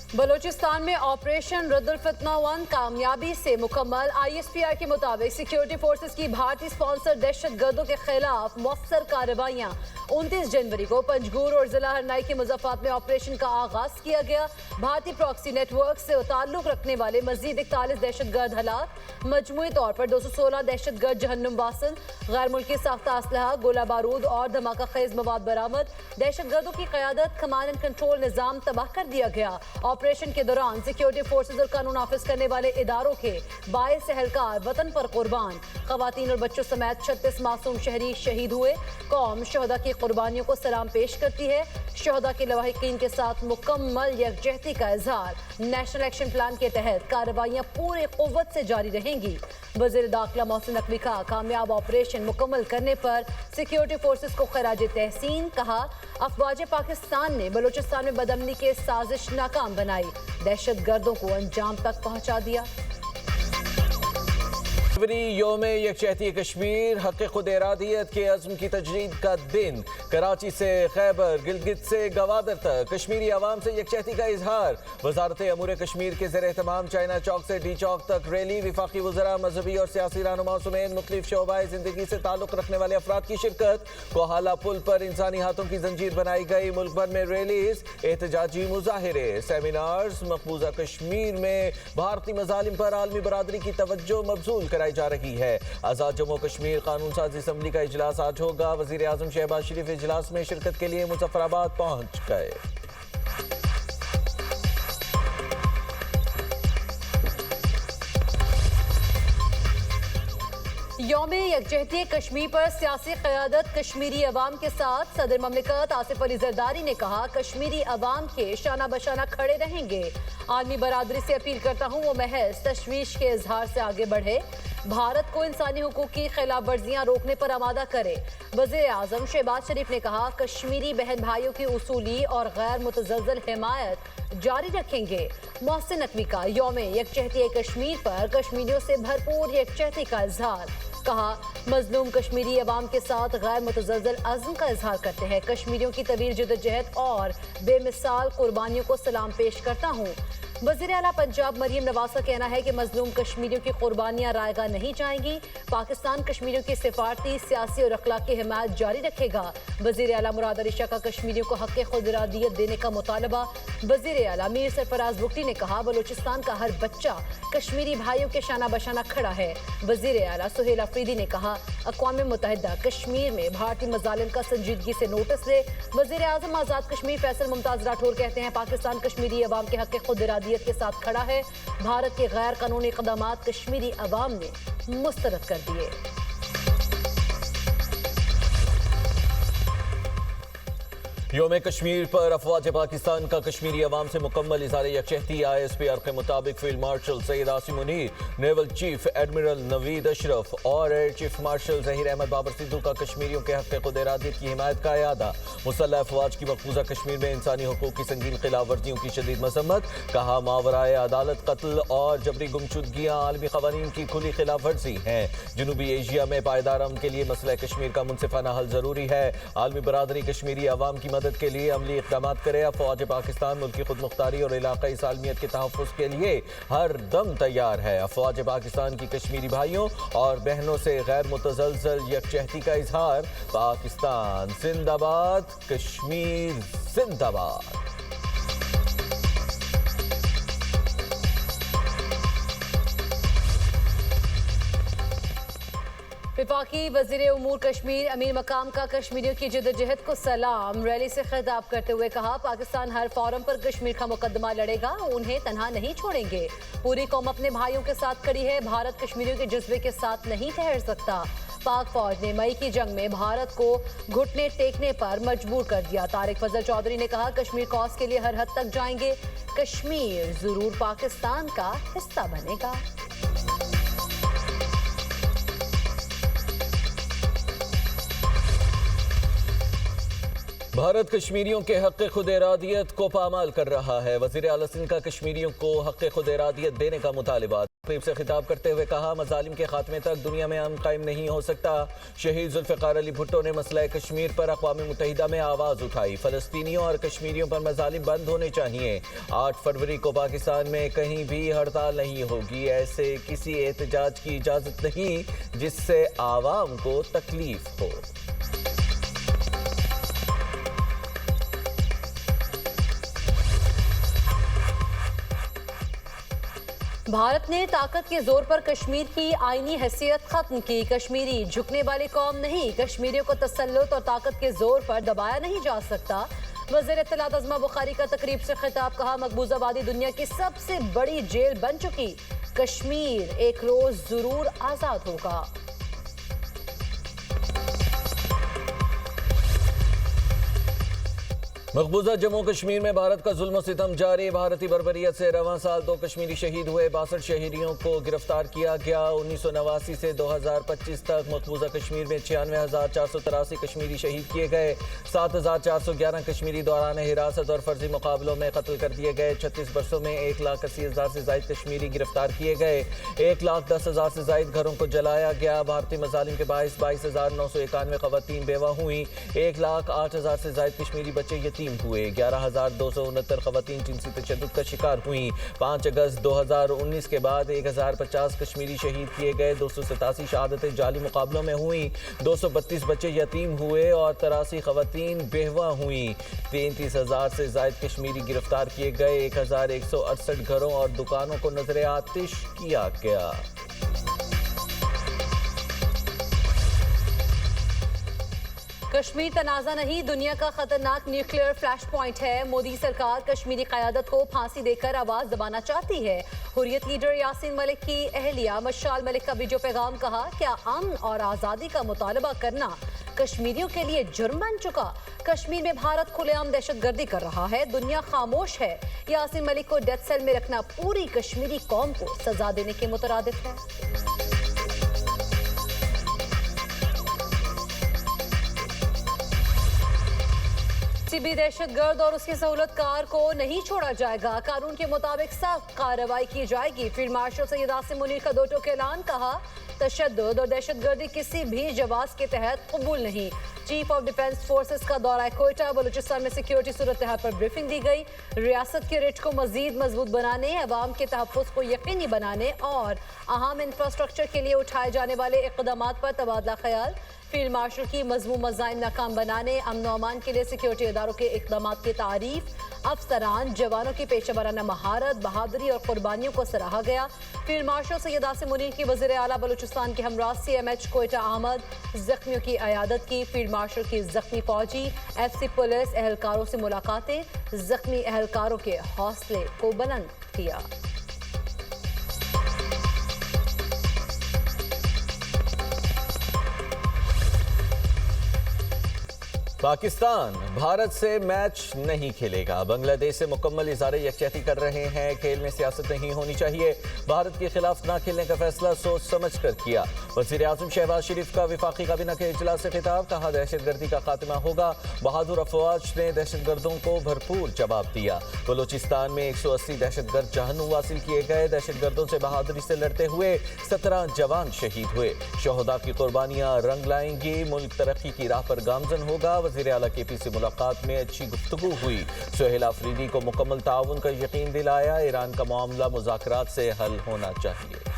बलूचिस्तान में ऑपरेशन रद्दुल फितना 1 कामयाबी से मुकम्मल। ISPR के मुताबिक सिक्योरिटी फोर्सेस की भारतीय स्पॉन्सर दहशतगर्दों के खिलाफ मौसर कार्रवाइयाँ 29 जनवरी को पंजगूर और जिला हरनाई के मुजफ्फराबाद में ऑपरेशन का आगाज किया गया। भारतीय प्रॉक्सी नेटवर्क से ताल्लुक रखने वाले मजीद 41 दहशतगर्द हलाक, मजमूई तौर पर 216 दहशतगर्द जहन्नुम वासिल, गैर मुल्की साख्ता असलहा, गोला बारूद और धमाका खेज मवाद बरामद। दहशतगर्दों की क़यादत, कमांड एंड कंट्रोल निज़ाम तबाह कर दिया गया। ऑपरेशन के दौरान सिक्योरिटी फोर्सेज और कानून नाफिज करने वाले इदारों के 22 एहलकार वतन पर कुर्बान। खवातीन और बच्चों समेत 36 मासूम शहरी शहीद हुए। कौम शहदा की कुर्बानियों को सलाम पेश करती है। शहदा के लवाहिकीन के साथ मुकम्मल यकजहती का इजहार। नेशनल एक्शन प्लान के तहत कार्रवाइयाँ पूरी कुव्वत से जारी रहेंगी। वज़ीर दाखिला मोहसिन नकवी का कामयाब ऑपरेशन मुकम्मल करने पर सिक्योरिटी फोर्सेस को खराज तहसीन। कहा, अफवाज पाकिस्तान ने बलूचिस्तान में बदअमनी के साजिश नाकाम बनाई, दहशतगर्दों को अंजाम तक पहुंचा दिया। योम यकजहती कश्मीर, हक़ खुद इरादियत के अज़्म की तजदीद का दिन। कराची से खैबर, गिलगित से गवादर तक कश्मीरी अवाम से यकजहती का इजहार। वजारत अमूर कश्मीर के ज़ेर एहतमाम चाइना चौक से डी चौक तक रैली। वफाकी वज़रा, मजहबी और सियासी रहनुमाओं समेत मुख्तलिफ शोबाए ज़िंदगी से ताल्लुक़ रखने वाले अफराद की शिरकत। कोहाला पुल पर इंसानी हाथों की जंजीर बनाई गई। मुल्क भर में रैलीज, एहतजाजी मुजाहिरे, सेमिनार्स। मकबूजा कश्मीर में भारतीय मज़ालिम पर आलमी बरादरी की तवज्जो मबजूल कराई जा रही है। आज़ाद जम्मू कश्मीर कानून साजी असम्बली का इजलास आज होगा। वज़ीर आज़म शहबाज शरीफ इजलास में शिरकत के लिए मुजफ्फराबाद पहुंच गए। यौम यकजहती कश्मीर पर सियासी क़यादत कश्मीरी अवाम के साथ। सदर ममलिकत आसिफ अली जरदारी ने कहा, कश्मीरी अवाम के शाना बशाना खड़े रहेंगे। आलमी बरादरी से अपील करता हूँ वो महज तशवीश के इजहार से आगे बढ़े, भारत को इंसानी हुकूक की खिलाफ वर्जियाँ रोकने पर आमादा करे। वज़ीर आज़म शहबाज शरीफ ने कहा, कश्मीरी बहन भाइयों की उसूली और गैर मुतज़लज़ल हिमायत जारी रखेंगे। मोहसिन नकवी का यौम यकजहती कश्मीर पर कश्मीरियों से भरपूर यकजहती का इजहार। कहा, मजलूम कश्मीरी अवाम के साथ गैर मुतज़लज़ल अज़्म का इजहार करते हैं। कश्मीरियों की तवील जदोजहद और बेमिसाल कुर्बानियों को सलाम पेश करता हूँ। वज़ीर आला पंजाब मरीम नवाज का कहना है कि मजलूम कश्मीरियों की कुर्बानियाँ रायगा नहीं जाएंगी। पाकिस्तान कश्मीरियों की सिफारती, सियासी और अखलाकी हिमायत जारी रखेगा। वज़ीर आला मुराद अली शाह का कश्मीरियों को हक़ खुद इरादियत देने का मुतालबा। वज़ीर आला मीर सरफराज बुगटी ने कहा, बलूचिस्तान का हर बच्चा कश्मीरी भाइयों के शाना बशाना खड़ा है। वज़ीर आला सुहेल अफरीदी ने कहा, अक़वाम मुत्तहिदा कश्मीर में भारतीय मज़ालिम का संजीदगी से नोटिस ले। वज़ीर आज़म आज़ाद कश्मीर फैसल मुमताज़ राठौर कहते हैं, पाकिस्तान कश्मीरी अवाम के हक़ खुद इरादियत के साथ खड़ा है। भारत के गैर कानूनी इक़दामात कश्मीरी अवाम ने मुस्तरद कर दिए। योम कश्मीर पर अफवाज पाकिस्तान का कश्मीरी अवाम से मुकम्मल इज़हार यकजहती। ISPR के मुताबिक field marshal Syed Asim Munir, naval chief admiral Naveed Ashraf और air chief marshal Zaheer Ahmed Babar Sidhu का कश्मीरियों के हक़ खुद इरादियत की हिमायत का इरादा। मुसल्लह अफवाज की मकबूजा कश्मीर में इंसानी हुकूक की संगीन खिलाफ वर्जियों की शदीद मजम्मत। कहा, मावराए अदालत कत्ल और जबरी गुमशुदगियाँ आलमी क़वानीन की खुली खिलाफ वर्जी हैं। जनूबी एशिया में पायदार अमन के लिए मसला कश्मीर का मुनसिफाना हल ज़रूरी है। आलमी बरादरी कश्मीरी अवाम की मदद के लिए अमली इक़दाम करे। अफवाज पाकिस्तान मुल्क की खुद मुख्तारी और इलाक़ाई सालमियत के तहफ़्फ़ुज़ के लिए हर दम तैयार है। अफवाज पाकिस्तान की कश्मीरी भाइयों और बहनों से गैर मुतज़लज़ल यकजहती का इजहार। पाकिस्तान जिंदाबाद, कश्मीर जिंदाबाद। वफाकी वज़ीर उमूर कश्मीर अमीर मकाम का कश्मीरियों की जदोजहद को सलाम। रैली से खिताब करते हुए कहा, पाकिस्तान हर फोरम पर कश्मीर का मुकदमा लड़ेगा, उन्हें तन्हा नहीं छोड़ेंगे। पूरी कौम अपने भाइयों के साथ खड़ी है, भारत कश्मीरियों के जज्बे के साथ नहीं ठहर सकता। पाक फौज ने मई की जंग में भारत को घुटने टेकने पर मजबूर कर दिया। तारिक फजल चौधरी ने कहा, कश्मीर कॉज के लिए हर हद तक जाएंगे, कश्मीर जरूर पाकिस्तान का हिस्सा बनेगा। भारत कश्मीरियों के हक़ खुद इरादियत को पामाल कर रहा है। वज़ीर आला सिंध का कश्मीरियों को हक़ खुद इरादियत देने का मुतालिबा। तकरीब से खिताब करते हुए कहा, मज़ालिम के खात्मे तक दुनिया में अमन कायम नहीं हो सकता। शहीद जुल्फ़िकार अली भुट्टो ने मसला कश्मीर पर अक़वाम मुत्तहिदा में आवाज़ उठाई। फ़लस्तीनियों और कश्मीरियों पर मज़ालिम बंद होने चाहिए। 8 फरवरी को पाकिस्तान में कहीं भी हड़ताल नहीं होगी। ऐसे किसी एहतजाज की इजाज़त नहीं जिससे आवाम को तकलीफ हो। भारत ने ताकत के जोर पर कश्मीर की आईनी हैसियत खत्म की। कश्मीरी झुकने वाली कौम नहीं, कश्मीरियों को तसल्लुत और ताकत के जोर पर दबाया नहीं जा सकता। वज़ीर इत्तलात अज़मा बुखारी का तकरीब से खिताब। कहा, मकबूजा आबादी दुनिया की सबसे बड़ी जेल बन चुकी। कश्मीर एक रोज जरूर आजाद होगा। मकबूजा जम्मू कश्मीर में भारत का जुल्म सितम जारी। भारतीय बर्बरियत से रवां साल 2 कश्मीरी शहीद हुए। 62 शहरियों को गिरफ्तार किया गया। 1989 से 2025 तक मकबूजा कश्मीर में 96,483 कश्मीरी शहीद किए गए। 7,411 कश्मीरी दौरान हिरासत और फर्जी मुकाबलों में कत्ल कर दिए गए। 36 बरसों में 1,80,000 से ज्यादा कश्मीरी गिरफ्तार किए गए। 1,10,000 से ज्यादा घरों को जलाया गया। भारतीय मजालिम के बायस 22,991 खवातीन बेवा हुई। 1,08,000 से ज्यादा कश्मीरी बच्चे यतीम हुए। 11,269 खवातीन जिनसी तशद्दुद का शिकार हुई। 5 अगस्त 2019 के बाद 1,050 कश्मीरी शहीद किए गए। 287 शहादतें जाली मुकाबलों में हुई। 232 बच्चे यतीम हुए और 83 खवातीन बेवा हुई। 33,000 से ज्यादा कश्मीरी गिरफ्तार किए गए। 1,168 घरों और दुकानों को नजर आतिश किया गया। कश्मीर तनाज़ा नहीं, दुनिया का खतरनाक न्यूक्लियर फ्लैश पॉइंट है। मोदी सरकार कश्मीरी क़यादत को फांसी देकर आवाज़ दबाना चाहती है। हुर्रियत लीडर यासीन मलिक की अहलिया मशाल मलिक का वीडियो पैगाम। कहा, क्या अमन और आज़ादी का मुतालबा करना कश्मीरियों के लिए जुर्म बन चुका? कश्मीर में भारत खुलेआम दहशतगर्दी कर रहा है, दुनिया खामोश है। यासीन मलिक को डेथ सेल में रखना पूरी कश्मीरी कौम को सजा देने के मुतरादिफ है। सीबी दहशतगर्द और उसके सहूलतकार को नहीं छोड़ा जाएगा। कानून के मुताबिक सख्त कार्रवाई की जाएगी। फील्ड मार्शल सैयद आसिम मुनीर का 2 टोक ऐलान। कहा, तशद्दुद और दहशतगर्दी किसी भी जवाब के तहत कबूल नहीं। चीफ ऑफ डिफेंस फोर्सेस का दौरा कोयटा। बलूचिस्तान में सिक्योरिटी सूरत हाल पर ब्रीफिंग दी गई। रियासत के रिट को मजीद मजबूत बनाने, अवाम के तहफ़्फ़ुज़ को यकीनी बनाने और अहम इंफ्रास्ट्रक्चर के लिए उठाए जाने वाले इक़दामात पर तबादला ख्याल। फील्ड मार्शल की मज़मूम मज़ाइम नाकाम बनाने, अमन व अमान के लिए सिक्योरिटी इदारों के इक़दामात की तारीफ। अफसरान जवानों की पेशा वराना महारत, बहादुरी और कुर्बानियों को सराहा गया। फील्ड मार्शल सैयद आसिम मुनीर की वज़ीर आला बलूचिस्तान के हमरा CMH कोयटा अहमद जख्मियों की अयादत की। फील्ड मार्शल की जख्मी फौजी FC पुलिस एहलकारों से मुलाकातें, जख्मी एहलकारों के हौसले को बुलंद किया। पाकिस्तान भारत से मैच नहीं खेलेगा। बांग्लादेश से मुकम्मल इज़हारे यकजहती कर रहे हैं। खेल में सियासत नहीं होनी चाहिए। भारत के खिलाफ ना खेलने का फैसला सोच समझ कर किया। वज़ीर आज़म शहबाज शरीफ का वफाकी काबीना के इजलास से खिताब। कहा, दहशतगर्दी का खात्मा होगा। बहादुर अफवाज ने दहशतगर्दों को भरपूर जवाब दिया। बलूचिस्तान में 180 दहशतगर्द जहन्नुम हासिल किए गए। दहशतगर्दों से बहादुरी से लड़ते हुए 17 जवान शहीद हुए। शहदा की कुर्बानियां रंग लाएंगी। मुल्क तरक्की की राह पर गामजन होगा। वज़ीर आला KP से मुलाकात में अच्छी गुफ्तगू हुई। सुहेल अफरीदी को मुकम्मल ताउन का यकीन दिलाया। ईरान का मामला मुज़ाकरात से हल होना चाहिए।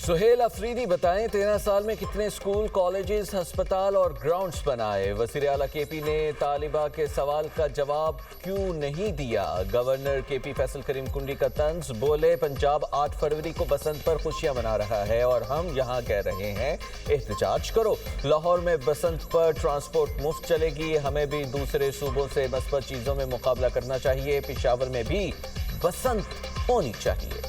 सुहेल अफरीदी बताएं, 13 साल में कितने स्कूल, कॉलेजेस, अस्पताल और ग्राउंड्स बनाए? वज़ीर आला KP ने तालिबा के सवाल का जवाब क्यों नहीं दिया? गवर्नर KP फैसल करीम कुंडी का तंज। बोले, पंजाब 8 फरवरी को बसंत पर खुशियां मना रहा है और हम यहाँ कह रहे हैं एहतजाज करो। लाहौर में बसंत पर ट्रांसपोर्ट मुफ्त चलेगी। हमें भी दूसरे सूबों से मस्बत चीज़ों में मुकाबला करना चाहिए। पेशावर में भी बसंत होनी चाहिए।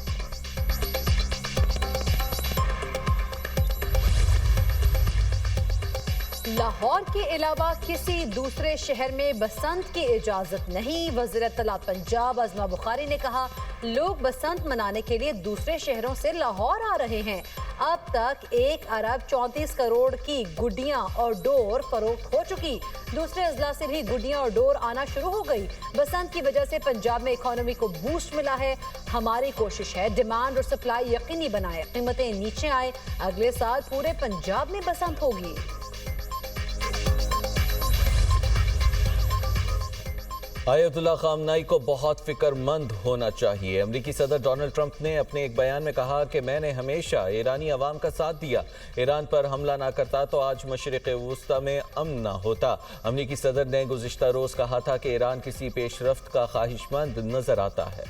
लाहौर के अलावा किसी दूसरे शहर में बसंत की इजाजत नहीं। वज़ीर इत्तलात पंजाब अज़मा बुखारी ने कहा, لوگ بسنت منانے کے لیے دوسرے شہروں سے لاہور آ رہے ہیں۔ اب تک 1 ارب 34 کروڑ کی گڈیاں اور ڈور فروخت ہو چکی۔ دوسرے اضلاع سے بھی گڈیاں اور ڈور آنا شروع ہو گئی۔ بسنت کی وجہ سے پنجاب میں اکانومی کو بوسٹ ملا ہے۔ ہماری کوشش ہے ڈیمانڈ اور سپلائی یقینی بنائے، قیمتیں نیچے آئے۔ اگلے سال پورے پنجاب میں بسنت ہوگی۔ آیت اللہ خامنائی کو بہت فکر مند ہونا چاہیے۔ امریکی صدر ڈونلڈ ٹرمپ نے اپنے ایک بیان میں کہا کہ میں نے ہمیشہ ایرانی عوام کا ساتھ دیا۔ ایران پر حملہ نہ کرتا تو آج مشرق وسطی میں امن نہ ہوتا۔ امریکی صدر نے گزشتہ روز کہا تھا کہ ایران کسی پیش رفت کا خواہش مند نظر آتا ہے۔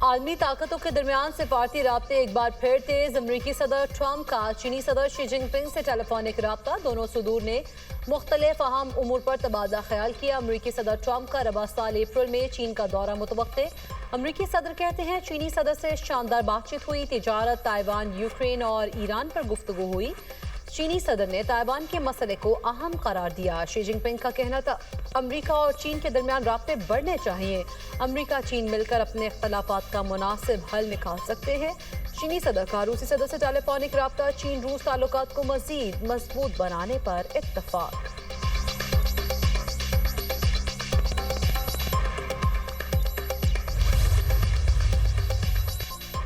عالمی طاقتوں کے درمیان سفارتی رابطے ایک بار پھر تیز۔ امریکی صدر ٹرمپ کا چینی صدر شی جن پنگ سے ٹیلی فونک رابطہ، دونوں صدور نے مختلف اہم امور پر تبادلہ خیال کیا۔ امریکی صدر ٹرمپ کا رواں سال اپریل میں چین کا دورہ متوقع۔ امریکی صدر کہتے ہیں چینی صدر سے شاندار بات چیت ہوئی، تجارت، تائیوان، یوکرین اور ایران پر گفتگو ہوئی۔ چینی صدر نے تائیوان کے مسئلے کو اہم قرار دیا۔ شی جن پنگ کا کہنا تھا امریکہ اور چین کے درمیان رابطے بڑھنے چاہیے۔ امریکہ چین مل کر اپنے اختلافات کا مناسب حل نکال سکتے ہیں۔ چینی صدر کا روسی صدر سے ٹیلی فونک رابطہ، چین روس تعلقات کو مزید مضبوط بنانے پر اتفاق۔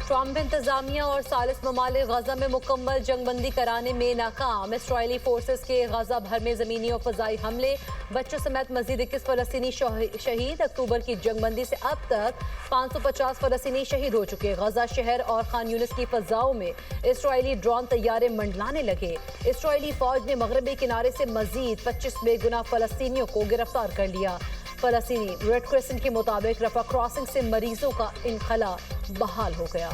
ٹرمپ انتظامیہ اور ثالث ممالک غزہ میں مکمل جنگ بندی کرانے میں ناکام۔ اسرائیلی فورسز کے غزہ بھر میں زمینی اور فضائی حملے، بچوں سمیت مزید 21 فلسطینی شہید۔ اکتوبر کی جنگ بندی سے اب تک 550 فلسطینی شہید ہو چکے۔ غزہ شہر اور خان یونس کی فضاؤں میں اسرائیلی ڈرون طیارے منڈلانے لگے۔ اسرائیلی فوج نے مغربی کنارے سے مزید 25 بے گناہ فلسطینیوں کو گرفتار کر لیا۔ فلسطینی ریڈ کرسنٹ کے مطابق رفح کراسنگ سے مریضوں کا انخلا بحال ہو گیا۔